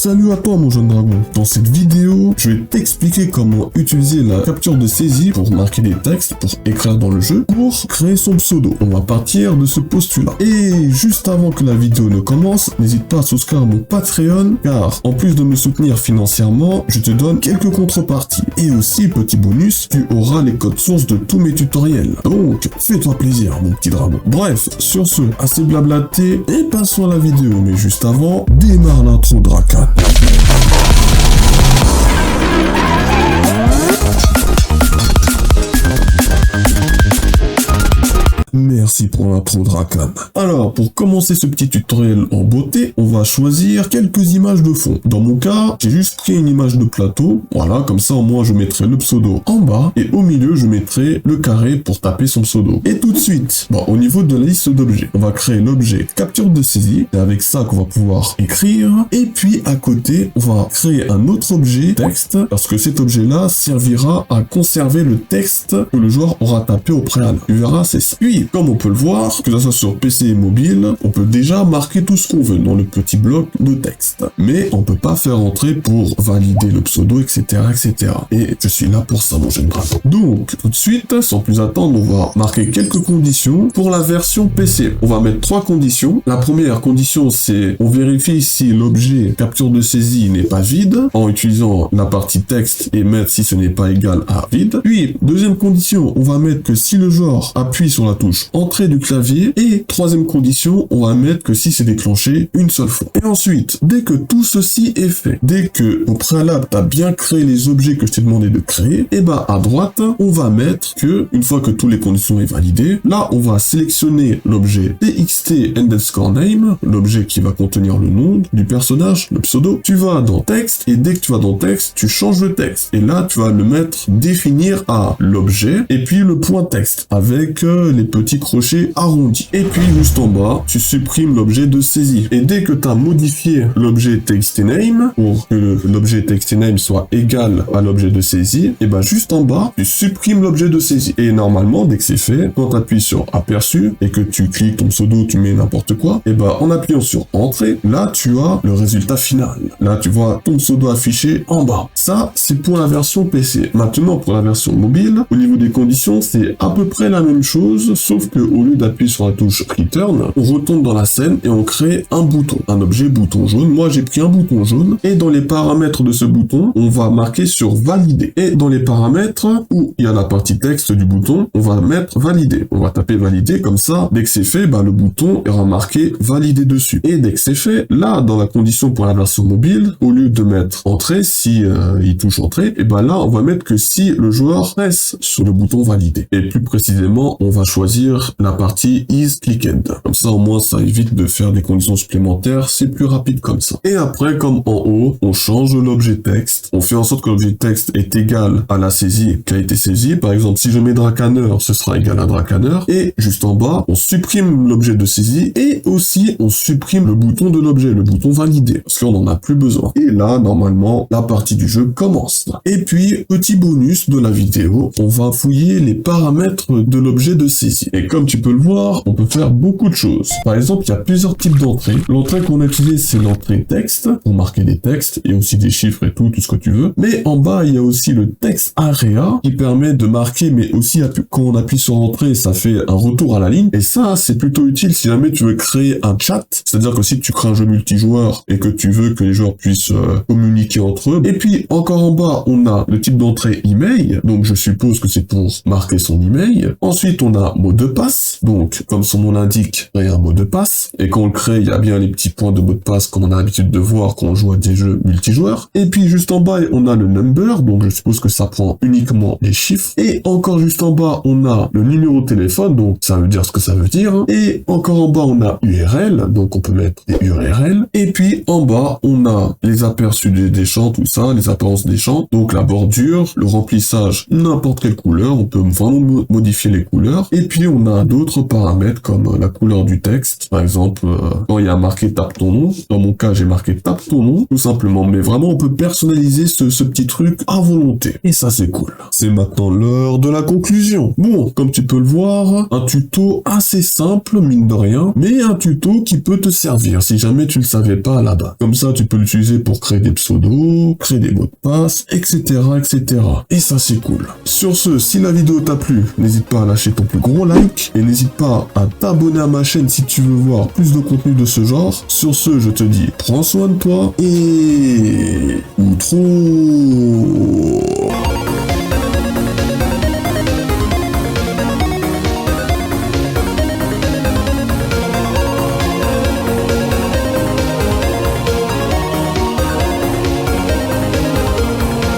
Salut à toi mon jeune dragon. Dans cette vidéo, je vais t'expliquer comment utiliser la capture de saisie pour marquer des textes, pour écrire dans le jeu, pour créer son pseudo. On va partir de ce postulat. Et juste avant que la vidéo ne commence, n'hésite pas à souscrire à mon Patreon, car en plus de me soutenir financièrement, je te donne quelques contreparties. Et aussi, petit bonus, tu auras les codes sources de tous mes tutoriels. Donc, fais-toi plaisir mon petit dragon. Bref, sur ce, assez blablaté, et passons à la vidéo. Mais juste avant, démarre l'intro Drakan. Merci pour l'intro Drakan. Alors, pour commencer ce petit tutoriel en beauté, on va choisir quelques images de fond. Dans mon cas, j'ai juste pris une image de plateau. Voilà, comme ça au moins je mettrai le pseudo en bas et au milieu je mettrai le carré pour taper son pseudo. Et tout de suite, au niveau de la liste d'objets, on va créer l'objet capture de saisie. C'est avec ça qu'on va pouvoir écrire. Et puis à côté, on va créer un autre objet texte parce que cet objet-là servira à conserver le texte que le joueur aura tapé au préalable. Tu verras, c'est ça. Puis, comme on peut le voir, que ce soit sur PC et mobile, on peut déjà marquer tout ce qu'on veut dans le petit bloc de texte. Mais on peut pas faire entrer pour valider le pseudo, etc., etc. Et je suis là pour ça, mon jeune dragon. Donc, tout de suite, sans plus attendre, on va marquer quelques conditions. Pour la version PC, on va mettre 3 conditions. La première condition, c'est on vérifie si l'objet capture de saisie n'est pas vide, en utilisant la partie texte et mettre si ce n'est pas égal à vide. Puis, deuxième condition, on va mettre que si le joueur appuie sur la touche entrée du clavier, et troisième condition, on va mettre que si c'est déclenché une seule fois. Et ensuite, dès que tout ceci est fait, dès que au préalable tu as bien créé les objets que je t'ai demandé de créer, et à droite, on va mettre que une fois que toutes les conditions est validées, là on va sélectionner l'objet txt_name, l'objet qui va contenir le nom du personnage, le pseudo. Tu vas dans texte, et dès que tu vas dans texte, tu changes le texte. Et là, tu vas le mettre définir à l'objet, et puis le point texte, avec les petits crochets arrondis. Et puis juste en bas, tu supprimes l'objet de saisie. Et dès que tu as modifié l'objet txt_name pour que l'objet txt_name soit égal à l'objet de saisie, et juste en bas, tu supprimes l'objet de saisie. Et normalement, dès que c'est fait, quand tu appuies sur aperçu et que tu cliques ton pseudo, tu mets n'importe quoi, en appuyant sur entrée, là tu as le résultat final. Là tu vois ton pseudo affiché en bas. Ça, c'est pour la version PC. Maintenant, pour la version mobile, au niveau des conditions, c'est à peu près la même chose, sauf que au lieu d'appuyer sur la touche Return, on retourne dans la scène et on crée un bouton, un objet bouton jaune. Moi, j'ai pris un bouton jaune et dans les paramètres de ce bouton, on va marquer sur valider. Et dans les paramètres où il y a la partie texte du bouton, on va mettre valider. On va taper valider, comme ça, dès que c'est fait, le bouton aura marqué valider dessus. Et dès que c'est fait, là, dans la condition pour la version mobile, au lieu de mettre entrée, si il touche entrée, là, on va mettre que si le joueur presse sur le bouton valider. Et plus précisément, on va choisir la partie is clicked. Comme ça, au moins, ça évite de faire des conditions supplémentaires. C'est plus rapide comme ça. Et après, comme en haut, on change l'objet texte. On fait en sorte que l'objet texte est égal à la saisie qui a été saisie. Par exemple, si je mets Drakaner, ce sera égal à Drakaner. Et juste en bas, on supprime l'objet de saisie et aussi, on supprime le bouton de l'objet, le bouton valider. Parce qu'on n'en a plus besoin. Et là, normalement, la partie du jeu commence. Et puis, petit bonus de la vidéo, on va fouiller les paramètres de l'objet de saisie. Et comme tu peux le voir, on peut faire beaucoup de choses. Par exemple, il y a plusieurs types d'entrées. L'entrée qu'on a utilisée, c'est l'entrée texte, pour marquer des textes, et aussi des chiffres et tout ce que tu veux. Mais en bas, il y a aussi le text area, qui permet de marquer, mais aussi quand on appuie sur entrée, ça fait un retour à la ligne. Et ça, c'est plutôt utile si jamais tu veux créer un chat. C'est-à-dire que si tu crées un jeu multijoueur, et que tu veux que les joueurs puissent communiquer entre eux. Et puis, encore en bas, on a le type d'entrée email. Donc, je suppose que c'est pour marquer son email. Ensuite, on a mot de passe. Donc, comme son nom l'indique, créer un mot de passe. Et quand on le crée, il y a bien les petits points de mot de passe comme on a l'habitude de voir quand on joue à des jeux multijoueurs. Et puis, juste en bas, on a le number. Donc, je suppose que ça prend uniquement les chiffres. Et encore juste en bas, on a le numéro de téléphone. Donc, ça veut dire ce que ça veut dire. Et encore en bas, on a URL. Donc, on peut mettre des URL. Et puis, en bas, on a les aperçus des champs, tout ça, les apparences des champs. Donc, la bordure, le remplissage, n'importe quelle couleur. On peut vraiment modifier les couleurs. Et puis, on a d'autres paramètres comme la couleur du texte. Par exemple, quand il y a marqué tape ton nom, dans mon cas, j'ai marqué tape ton nom, tout simplement. Mais vraiment, on peut personnaliser utiliser ce petit truc à volonté. Et ça, c'est cool. C'est maintenant l'heure de la conclusion. Bon, comme tu peux le voir, un tuto assez simple, mine de rien, mais un tuto qui peut te servir si jamais tu ne le savais pas là-bas. Comme ça, tu peux l'utiliser pour créer des pseudos, créer des mots de passe, etc., etc. Et ça, c'est cool. Sur ce, si la vidéo t'a plu, n'hésite pas à lâcher ton plus gros like et n'hésite pas à t'abonner à ma chaîne si tu veux voir plus de contenu de ce genre. Sur ce, je te dis, prends soin de toi et